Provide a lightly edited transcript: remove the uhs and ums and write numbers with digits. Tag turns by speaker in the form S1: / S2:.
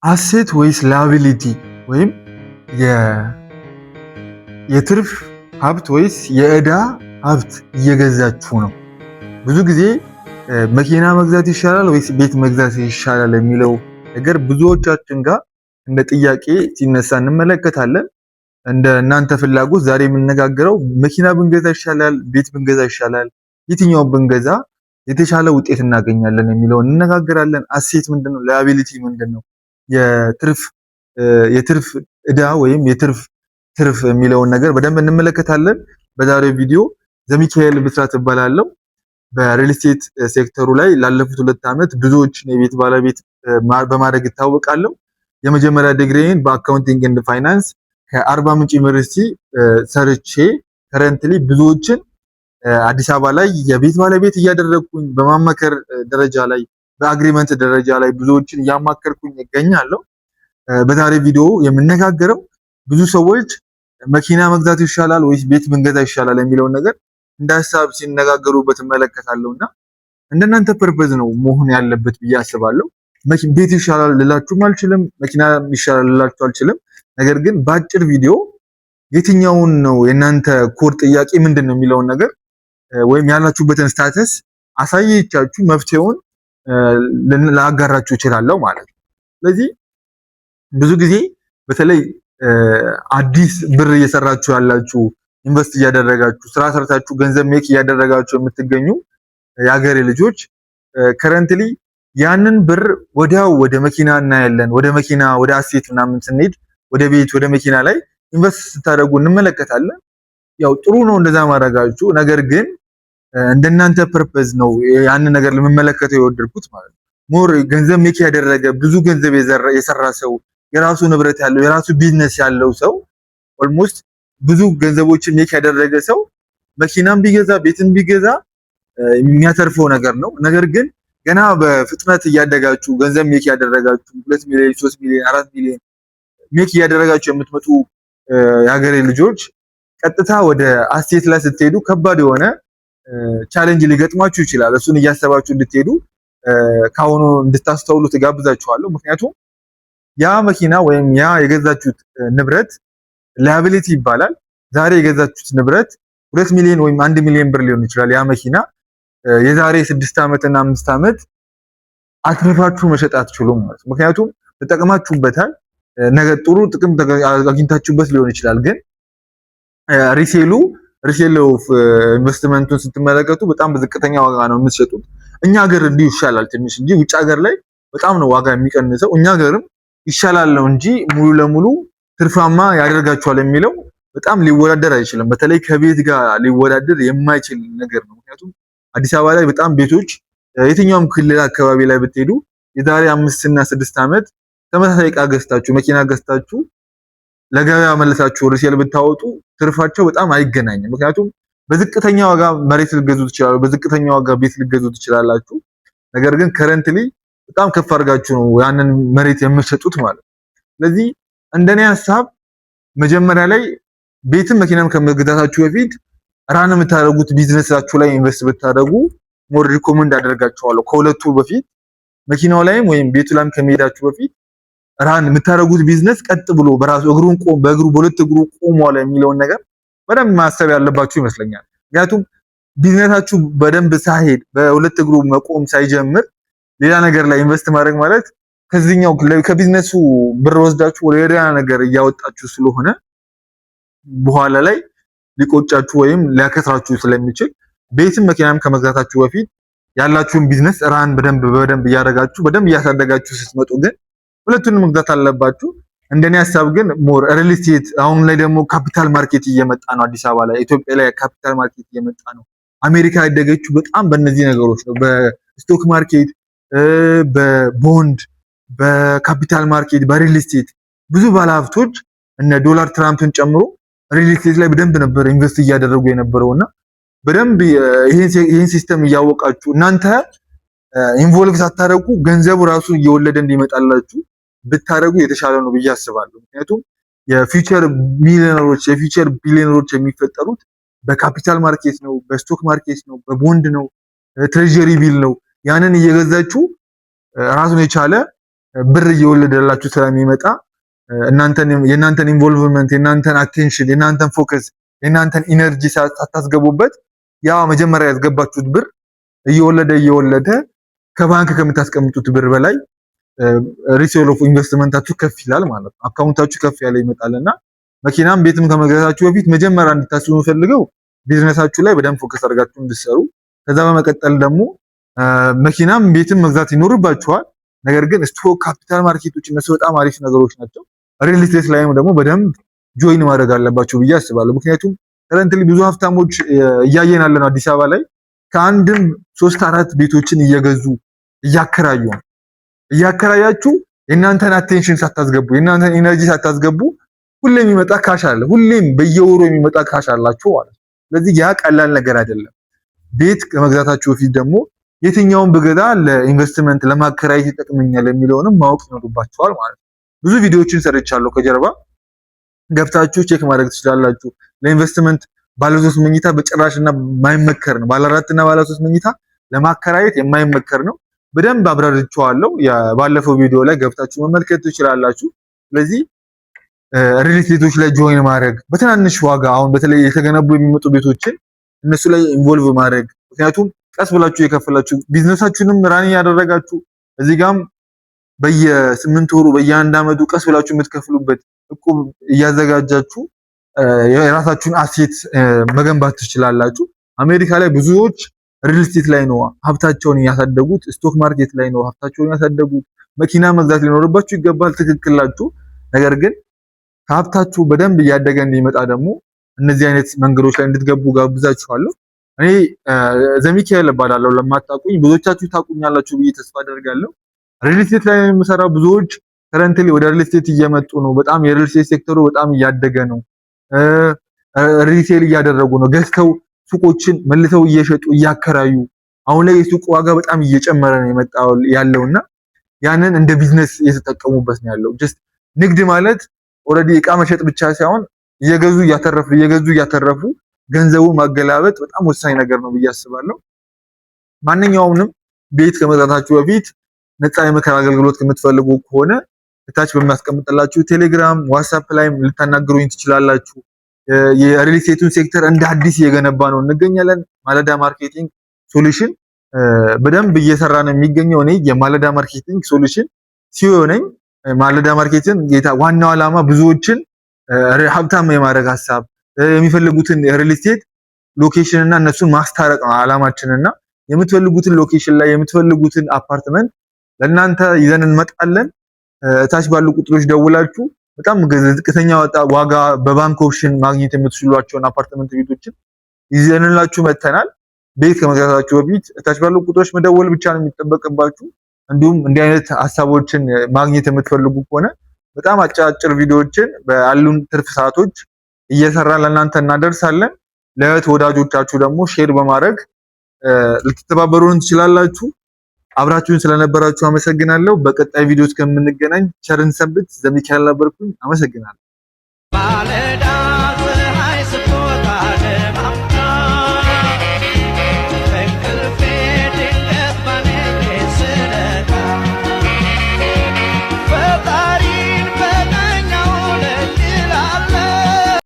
S1: አሴት ወይስ ላያቢሊቲ ወይም የትርፍ ሀብት ወይስ የዕዳ ሀብት እየገዛችሁ ነው? ብዙ ጊዜ መኪና መግዛት ይሻላል ወይስ ቤት መግዛት ይሻላል የሚለው ነገር ብዙዎቻችን ጋር እንደ ጥያቄ ሲነሳ እንመለከታለን። እንደ እናንተ ፍላጎት ዛሬ የምንነጋገረው መኪና ብንገዛ ይሻላል፣ ቤት ብንገዛ ይሻላል፣ የትኛውን ብንገዛ የተሻለ ውጤት እናገኛለን የሚለውን እንነጋገራለን። አሴት ምንድነው? ላያቢሊቲ ምንድነው? የትርፍ ዕዳ ወይም ትርፍ የሚለውን ነገር በደንብ እንመለከታለን። በዛሬው ቪዲዮ ዘሚካኤል ብስራት እባላለሁ። በሪል ስቴት ሴክተሩ ላይ ላለፉት 2 ዓመት ብዙዎችን የቤት ባለቤት በማድረግ እታወቃለሁ። የመጀመሪያ ዲግሪዬን በአካውንቲንግ ኤንድ ፋይናንስ ከአርባ ምንጭ ዩኒቨርሲቲ ሰርቼ ከረንትሊ ብዙዎችን አዲስ አበባ ላይ የቤት ባለቤት እያደረግኩኝ በማማከር ደረጃ ላይ በአግሪመንት ደረጃ ላይ ብዙዎችን እያማከርኩኝ እገኛለሁ። በዛሬ ቪዲዮ የምነጋገረው ብዙ ሰዎች መኪና መግዛት ይሻላል ወይስ ቤት ብንገዛ ይሻላል የሚለውን ነገር እንደ ሀሳብ ሲነጋገሩበት እመለከታለሁና እንደናንተ ፐርፐዝ ነው መሆን ያለበት ብዬ አስባለሁ። ቤት ይሻላል ልላችሁም አልችልም፣ መኪና ይሻላል ልላችሁ አልችልም። ነገር ግን በአጭር ቪዲዮ የትኛውን ነው የናንተ ኮር ጥያቄ ምንድነው የሚለውን ነገር ወይም ያላችሁበትን ስታተስ አሳይቻችሁ መፍትሄውን ላጋራችሁ እችላለሁ ማለት ነው። ስለዚህ ብዙ ጊዜ በተለይ አዲስ ብር እየሰራችሁ ያላችሁ ኢንቨስት እያደረጋችሁ ስራ ሰርታችሁ ገንዘብ ሜክ እያደረጋችሁ የምትገኙ የሀገሬ ልጆች ከረንትሊ ያንን ብር ወዲያው ወደ መኪና እናያለን፣ ወደ መኪና ወደ አሴት ምናምን ስንሄድ ወደ ቤት ወደ መኪና ላይ ኢንቨስት ስታደርጉ እንመለከታለን። ያው ጥሩ ነው እንደዛ ማድረጋችሁ። ነገር ግን እንደናንተ ፐርፐዝ ነው ያንን ነገር ለመመለከተው የወደድኩት ማለት ነው። ሞር ገንዘብ ሜክ ያደረገ ብዙ ገንዘብ የሰራ ሰው የራሱ ንብረት ያለው የራሱ ቢዝነስ ያለው ሰው ኦልሞስት ብዙ ገንዘቦችን ሜክ ያደረገ ሰው መኪናም ቢገዛ ቤትን ቢገዛ የሚያተርፈው ነገር ነው። ነገር ግን ገና በፍጥነት እያደጋችሁ ገንዘብ ሜክ ያደረጋችሁ 2 ሚሊዮን 3 ሚሊዮን 4 ሚሊዮን ሜክ እያደረጋችሁ የምትመጡ የሀገሬ ልጆች ቀጥታ ወደ አሴት ላይ ስትሄዱ ከባድ የሆነ ቻሌንጅ ሊገጥማችሁ ይችላል። እሱን እያሰባችሁ እንድትሄዱ ካሁኑ እንድታስተውሉ ትጋብዛችኋለሁ። ምክንያቱም ያ መኪና ወይም ያ የገዛችሁት ንብረት ላያቢሊቲ ይባላል። ዛሬ የገዛችሁት ንብረት 2 ሚሊዮን ወይም 1 ሚሊዮን ብር ሊሆን ይችላል። ያ መኪና የዛሬ 6 ዓመት እና 5 ዓመት አትርፋችሁ መሸጥ አትችሉም ማለት ነው። ምክንያቱም ተጠቅማችሁበታል። ነገ ጥሩ ጥቅም አግኝታችሁበት ሊሆን ይችላል። ግን ሪሴል ኦፍ ኢንቨስትመንቱን ስትመለከቱ በጣም በዝቅተኛ ዋጋ ነው የምትሸጡት። እኛ ሀገር እንዲሁ ይሻላል ትንሽ እንጂ ውጭ ሀገር ላይ በጣም ነው ዋጋ የሚቀንሰው። እኛ ሀገርም ይሻላል ነው እንጂ ሙሉ ለሙሉ ትርፋማ ያደርጋችኋል የሚለው በጣም ሊወዳደር አይችልም። በተለይ ከቤት ጋር ሊወዳደር የማይችል ነገር ነው። ምክንያቱም አዲስ አበባ ላይ በጣም ቤቶች የትኛውም ክልል አካባቢ ላይ ብትሄዱ የዛሬ 5 እና 6 ዓመት ተመሳሳይ ዕቃ ገዝታችሁ መኪና ገዝታችሁ ለገበያ መልሳችሁ ሪሴል ብታወጡ ትርፋቸው በጣም አይገናኝም። ምክንያቱም በዝቅተኛ ዋጋ መሬት ልገዙ ትችላላችሁ፣ በዝቅተኛ ዋጋ ቤት ልገዙ ትችላላችሁ። ነገር ግን ከረንትሊ በጣም ከፍ አድርጋችሁ ነው ያንን መሬት የምትሸጡት ማለት ነው። ስለዚህ እንደኔ ሐሳብ መጀመሪያ ላይ ቤትም መኪናም ከመግዛታችሁ በፊት ራን የምታደርጉት ቢዝነሳችሁ ላይ ኢንቨስት ብታደርጉ ሞር ሪኮመንድ አደርጋችኋለሁ። ከሁለቱ በፊት መኪናው ላይም ወይም ቤቱ ላይም ከመሄዳችሁ በፊት ራን የምታደርጉት ቢዝነስ ቀጥ ብሎ በራሱ በሁለት እግሩ ቆሟል የሚለውን ነገር በደንብ ማሰብ ያለባችሁ ይመስለኛል። ምክንያቱም ቢዝነሳችሁ በደንብ ሳይሄድ በሁለት እግሩ መቆም ሳይጀምር ሌላ ነገር ላይ ኢንቨስት ማድረግ ማለት ከዚህኛው ከቢዝነሱ ብር ወስዳችሁ ወደ ሌላ ነገር እያወጣችሁ ስለሆነ በኋላ ላይ ሊቆጫችሁ ወይም ሊያከስራችሁ ስለሚችል ቤትም መኪናም ከመግዛታችሁ በፊት ያላችሁን ቢዝነስ ራን በደንብ እያደረጋችሁ በደንብ እያሳደጋችሁ ስትመጡ ግን ሁለቱንም መግዛት አለባችሁ። እንደኔ ሐሳብ ግን ሞር ሪል ስቴት አሁን ላይ ደግሞ ካፒታል ማርኬት እየመጣ ነው። አዲስ አበባ ላይ ኢትዮጵያ ላይ ካፒታል ማርኬት እየመጣ ነው። አሜሪካ ያደገችው በጣም በእነዚህ ነገሮች ነው። በስቶክ ማርኬት፣ በቦንድ፣ በካፒታል ማርኬት፣ በሪል ስቴት ብዙ ባለሀብቶች እነ ዶላር ትራምፕን ጨምሮ ሪል ስቴት ላይ በደንብ ነበር ኢንቨስት እያደረጉ የነበረውና በደንብ ይሄን ሲስተም እያወቃችሁ እናንተ ኢንቮልቭ ሳታደርጉ ገንዘቡ ራሱ እየወለደ እንዲመጣላችሁ ብታደርጉ የተሻለ ነው ብዬ አስባለሁ። ምክንያቱም የፊውቸር ሚሊዮነሮች የፊውቸር ቢሊዮነሮች የሚፈጠሩት በካፒታል ማርኬት ነው፣ በስቶክ ማርኬት ነው፣ በቦንድ ነው፣ ትሬጀሪ ቢል ነው። ያንን እየገዛችሁ ራሱን የቻለ ብር እየወለደላችሁ ስለሚመጣ የእናንተን ኢንቮልቭመንት፣ የእናንተን አቴንሽን፣ የእናንተን ፎከስ፣ የእናንተን ኢነርጂ ሳታስገቡበት ያ መጀመሪያ ያስገባችሁት ብር እየወለደ ከባንክ ከምታስቀምጡት ብር በላይ ሪቴል ኦፍ ኢንቨስትመንታችሁ ከፍ ይላል ማለት ነው። አካውንታችሁ ከፍ ያለ ይመጣልና መኪናም ቤትም ከመግዛታችሁ በፊት መጀመሪያ እንድታስቡ የምፈልገው ቢዝነሳችሁ ላይ በደንብ ፎከስ አድርጋችሁ እንድትሰሩ፣ ከዛ በመቀጠል ደግሞ መኪናም ቤትም መግዛት ይኖርባችኋል። ነገር ግን ስቶክ፣ ካፒታል ማርኬቶች እነሱ በጣም አሪፍ ነገሮች ናቸው። ሪል ስቴት ላይም ደግሞ በደንብ ጆይን ማድረግ አለባችሁ ብዬ አስባለሁ። ምክንያቱም ከረንትሊ ብዙ ሀብታሞች እያየን ያለ ነው። አዲስ አበባ ላይ ከአንድም 3-4 ቤቶችን እየገዙ እያከራያችሁ የእናንተን አቴንሽን ሳታስገቡ፣ የእናንተን ኢነርጂ ሳታስገቡ ሁሌም የሚመጣ ካሽ አለ። ሁሌም በየወሩ የሚመጣ ካሽ አላችሁ ማለት ነው። ስለዚህ ያ ቀላል ነገር አይደለም። ቤት ከመግዛታችሁ በፊት ደግሞ የትኛውን ብገዛ ለኢንቨስትመንት ለማከራየት ይጠቅመኛል የሚለውንም ማወቅ ይኖርባችኋል ማለት ነው። ብዙ ቪዲዮዎችን ሰርቻለሁ ከጀርባ ገብታችሁ ቼክ ማድረግ ትችላላችሁ። ለኢንቨስትመንት ባለ 3 መኝታ በጭራሽና የማይመከር ነው። ባለ 4 እና ባለ 3 መኝታ ለማከራየት የማይመከር ነው። በደንብ አብራርቼዋለሁ። ባለፈው ቪዲዮ ላይ ገብታችሁ መመልከት ትችላላችሁ። ስለዚህ ሪል ስቴቶች ላይ ጆይን ማድረግ በትናንሽ ዋጋ፣ አሁን በተለይ የተገነቡ የሚመጡ ቤቶችን እነሱ ላይ ኢንቮልቭ ማድረግ፣ ምክንያቱም ቀስ ብላችሁ የከፈላችሁ ቢዝነሳችሁንም ራን ያደረጋችሁ እዚህ ጋም በየ8 ወሩ በየ1 አመቱ ቀስ ብላችሁ የምትከፍሉበት እቁብ እያዘጋጃችሁ የራሳችሁን አሴት መገንባት ትችላላችሁ። አሜሪካ ላይ ብዙዎች ሪል ስቴት ላይ ነው ሀብታቸውን ያሳደጉት፣ ስቶክ ማርኬት ላይ ነው ሀብታቸውን ያሳደጉት። መኪና መግዛት ሊኖርባችሁ ይገባል፣ ትክክላችሁ። ነገር ግን ሀብታችሁ በደንብ እያደገ እንዲመጣ ደግሞ እነዚህ አይነት መንገዶች ላይ እንድትገቡ ጋብዛችኋለሁ። እኔ ዘሚካኤል እባላለሁ። ለማታውቁኝ ብዙዎቻችሁ ታውቁኛላችሁ ብዬ ተስፋ አደርጋለሁ። ሪል ስቴት ላይ የምሰራው ብዙዎች ከረንትሊ ወደ ሪል ስቴት እየመጡ ነው። በጣም የሪል ስቴት ሴክተሩ በጣም እያደገ ነው። ሪቴል እያደረጉ ነው። ገዝተው ሱቆችን መልሰው እየሸጡ እያከራዩ፣ አሁን ላይ የሱቅ ዋጋ በጣም እየጨመረ ነው የመጣው ያለውና ያንን እንደ ቢዝነስ እየተጠቀሙበት ነው ያለው። ጀስት ንግድ ማለት ኦልሬዲ እቃ መሸጥ ብቻ ሳይሆን እየገዙ እያተረፉ ገንዘቡን ማገላበጥ በጣም ወሳኝ ነገር ነው ብዬ አስባለሁ። ማንኛውንም ቤት ከመግዛታችሁ በፊት ነፃ የምክር አገልግሎት የምትፈልጉ ከሆነ እታች በሚያስቀምጥላችሁ ቴሌግራም፣ ዋትስአፕ ላይ ልታናግሩኝ ትችላላችሁ። የሪል ስቴቱን ሴክተር እንደ አዲስ እየገነባ ነው እንገኛለን። ማለዳ ማርኬቲንግ ሶሉሽን በደንብ እየሰራ ነው የሚገኘው። እኔ የማለዳ ማርኬቲንግ ሶሉሽን ሲኦ ነኝ። ማለዳ ማርኬቲንግ ዋናው ዓላማ ብዙዎችን ሀብታም የማድረግ ሀሳብ የሚፈልጉትን ሪል ስቴት ሎኬሽን እና እነሱን ማስታረቅ ነው ዓላማችንና የምትፈልጉትን ሎኬሽን ላይ የምትፈልጉትን አፓርትመንት ለእናንተ ይዘን እንመጣለን። ታች ባሉ ቁጥሮች ደውላችሁ በጣም ዝቅተኛ ዋጋ በባንክ ኦፕሽን ማግኘት የምትችሏቸውን አፓርትመንት ቤቶችን ይዘንላችሁ መተናል። ቤት ከመግዛታችሁ በፊት ታች ባሉ ቁጥሮች መደወል ብቻ ነው የሚጠበቅባችሁ። እንዲሁም እንዲህ አይነት ሀሳቦችን ማግኘት የምትፈልጉ ከሆነ በጣም አጫጭር ቪዲዮዎችን በአሉን ትርፍ ሰዓቶች እየሰራን ለእናንተ እናደርሳለን። ለእህት ወዳጆቻችሁ ደግሞ ሼር በማድረግ ልትተባበሩን ትችላላችሁ። አብራችሁን ስለነበራችሁ አመሰግናለሁ። በቀጣይ ቪዲዮ እስከምንገናኝ ቸርን ሰንብት። ዘሚካኤል ነበርኩኝ። አመሰግናለሁ።